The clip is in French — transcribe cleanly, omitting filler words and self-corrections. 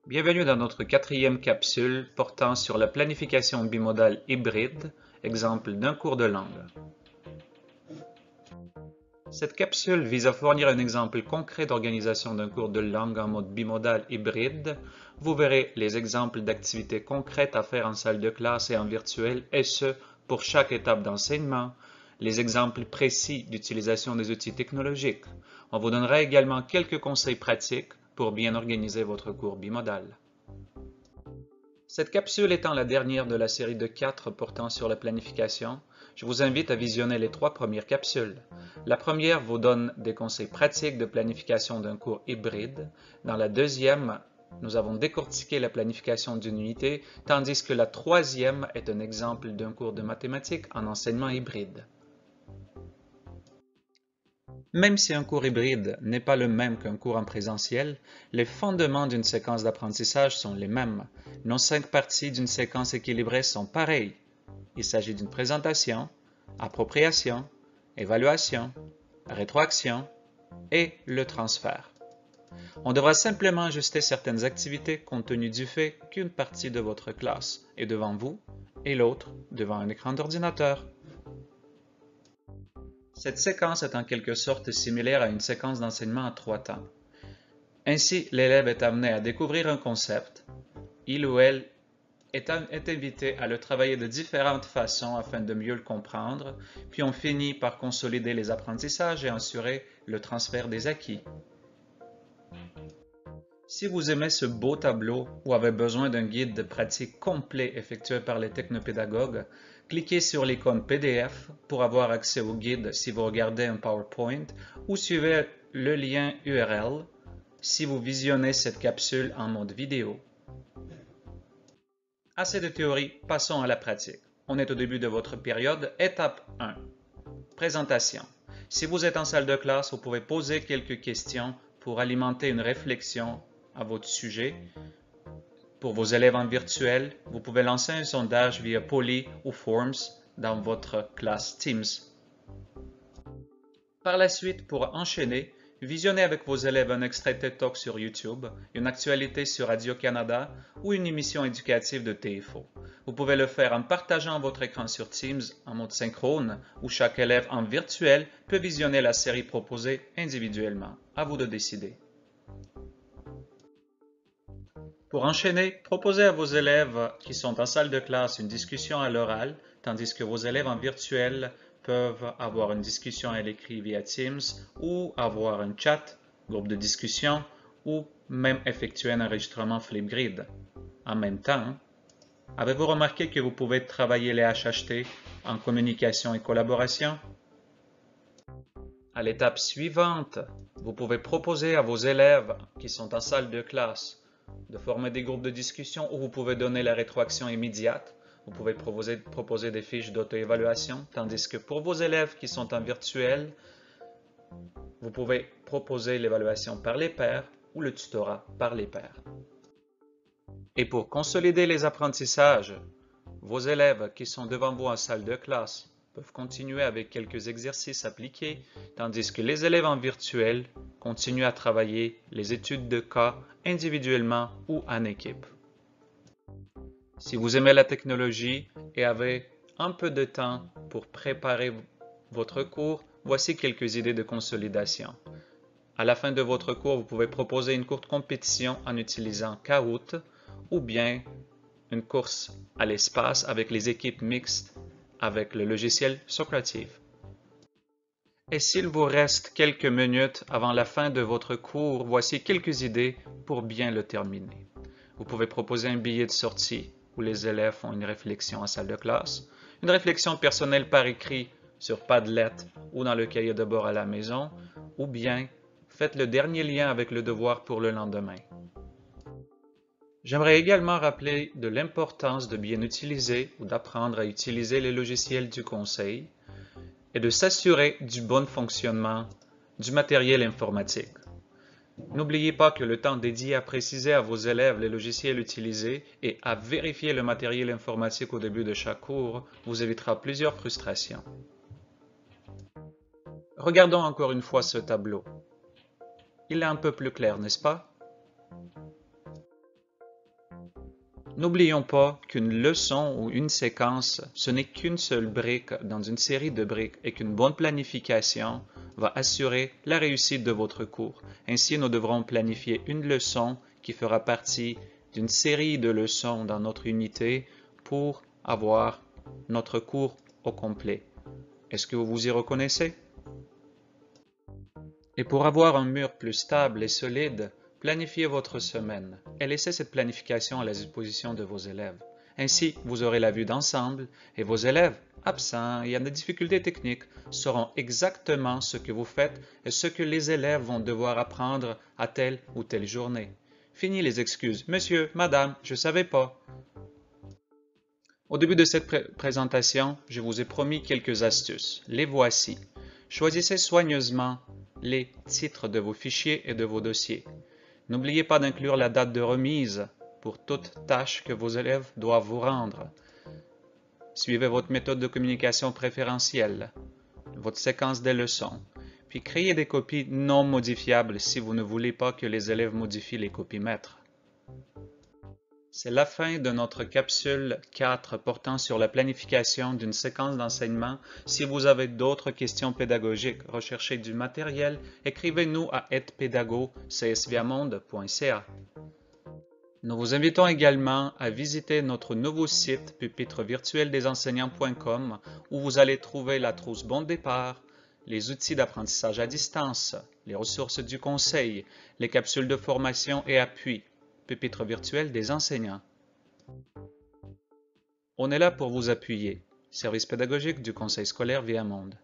Bienvenue dans notre quatrième capsule portant sur la planification bimodale hybride, exemple d'un cours de langue. Cette capsule vise à fournir un exemple concret d'organisation d'un cours de langue en mode bimodal hybride. Vous verrez les exemples d'activités concrètes à faire en salle de classe et en virtuel, et ce, pour chaque étape d'enseignement, les exemples précis d'utilisation des outils technologiques. On vous donnera également quelques conseils pratiques pour bien organiser votre cours bimodal. Cette capsule étant la dernière de la série de 4 portant sur la planification, je vous invite à visionner les 3 premières capsules. La première vous donne des conseils pratiques de planification d'un cours hybride. Dans la deuxième, nous avons décortiqué la planification d'une unité, tandis que la troisième est un exemple d'un cours de mathématiques en enseignement hybride. Même si un cours hybride n'est pas le même qu'un cours en présentiel, les fondements d'une séquence d'apprentissage sont les mêmes. Nos 5 parties d'une séquence équilibrée sont pareilles. Il s'agit d'une présentation, appropriation, évaluation, rétroaction et le transfert. On devra simplement ajuster certaines activités compte tenu du fait qu'une partie de votre classe est devant vous et l'autre devant un écran d'ordinateur. Cette séquence est en quelque sorte similaire à une séquence d'enseignement en 3 temps. Ainsi, l'élève est amené à découvrir un concept. Il ou elle est invité à le travailler de différentes façons afin de mieux le comprendre, puis on finit par consolider les apprentissages et assurer le transfert des acquis. Si vous aimez ce beau tableau ou avez besoin d'un guide de pratique complet effectué par les technopédagogues, cliquez sur l'icône PDF pour avoir accès au guide si vous regardez un PowerPoint ou suivez le lien URL si vous visionnez cette capsule en mode vidéo. Assez de théorie, passons à la pratique. On est au début de votre période, étape 1. Présentation. Si vous êtes en salle de classe, vous pouvez poser quelques questions pour alimenter une réflexion à votre sujet. Pour vos élèves en virtuel, vous pouvez lancer un sondage via Poly ou Forms dans votre classe Teams. Par la suite, pour enchaîner, visionnez avec vos élèves un extrait TED Talk sur YouTube, une actualité sur Radio-Canada ou une émission éducative de TFO. Vous pouvez le faire en partageant votre écran sur Teams en mode synchrone, où chaque élève en virtuel peut visionner la série proposée individuellement. À vous de décider. Pour enchaîner, proposez à vos élèves qui sont en salle de classe une discussion à l'oral, tandis que vos élèves en virtuel peuvent avoir une discussion à l'écrit via Teams ou avoir un chat, groupe de discussion ou même effectuer un enregistrement Flipgrid. En même temps, avez-vous remarqué que vous pouvez travailler les HHT en communication et collaboration? À l'étape suivante, vous pouvez proposer à vos élèves qui sont en salle de classe de former des groupes de discussion où vous pouvez donner la rétroaction immédiate. Vous pouvez proposer des fiches d'auto-évaluation, tandis que pour vos élèves qui sont en virtuel, vous pouvez proposer l'évaluation par les pairs ou le tutorat par les pairs. Et pour consolider les apprentissages, vos élèves qui sont devant vous en salle de classe peuvent continuer avec quelques exercices appliqués, tandis que les élèves en virtuel continuent à travailler les études de cas individuellement ou en équipe. Si vous aimez la technologie et avez un peu de temps pour préparer votre cours, voici quelques idées de consolidation. À la fin de votre cours, vous pouvez proposer une courte compétition en utilisant Kahoot ou bien une course à l'espace avec les équipes mixtes avec le logiciel Socrative. Et s'il vous reste quelques minutes avant la fin de votre cours, voici quelques idées pour bien le terminer. Vous pouvez proposer un billet de sortie où les élèves font une réflexion en salle de classe, une réflexion personnelle par écrit sur Padlet ou dans le cahier de bord à la maison, ou bien faites le dernier lien avec le devoir pour le lendemain. J'aimerais également rappeler de l'importance de bien utiliser ou d'apprendre à utiliser les logiciels du conseil et de s'assurer du bon fonctionnement du matériel informatique. N'oubliez pas que le temps dédié à préciser à vos élèves les logiciels utilisés et à vérifier le matériel informatique au début de chaque cours vous évitera plusieurs frustrations. Regardons encore une fois ce tableau. Il est un peu plus clair, n'est-ce pas? N'oublions pas qu'une leçon ou une séquence, ce n'est qu'une seule brique dans une série de briques et qu'une bonne planification va assurer la réussite de votre cours. Ainsi, nous devrons planifier une leçon qui fera partie d'une série de leçons dans notre unité pour avoir notre cours au complet. Est-ce que vous vous y reconnaissez? Et pour avoir un mur plus stable et solide, planifiez votre semaine et laissez cette planification à la disposition de vos élèves. Ainsi, vous aurez la vue d'ensemble et vos élèves, absents et en difficultés techniques, sauront exactement ce que vous faites et ce que les élèves vont devoir apprendre à telle ou telle journée. Fini les excuses. Monsieur, madame, je ne savais pas. Au début de cette présentation, je vous ai promis quelques astuces. Les voici. Choisissez soigneusement les titres de vos fichiers et de vos dossiers. N'oubliez pas d'inclure la date de remise pour toute tâche que vos élèves doivent vous rendre. Suivez votre méthode de communication préférentielle, votre séquence des leçons, puis créez des copies non modifiables si vous ne voulez pas que les élèves modifient les copies maîtres. C'est la fin de notre capsule 4 portant sur la planification d'une séquence d'enseignement. Si vous avez d'autres questions pédagogiques, recherchez du matériel, écrivez-nous à edpedago@csviamonde.ca. Nous vous invitons également à visiter notre nouveau site pupitre-virtuel-des-enseignants.com où vous allez trouver la trousse bon départ, les outils d'apprentissage à distance, les ressources du conseil, les capsules de formation et appui. Pupitre virtuel des enseignants. On est là pour vous appuyer. Service pédagogique du Conseil scolaire Viamonde.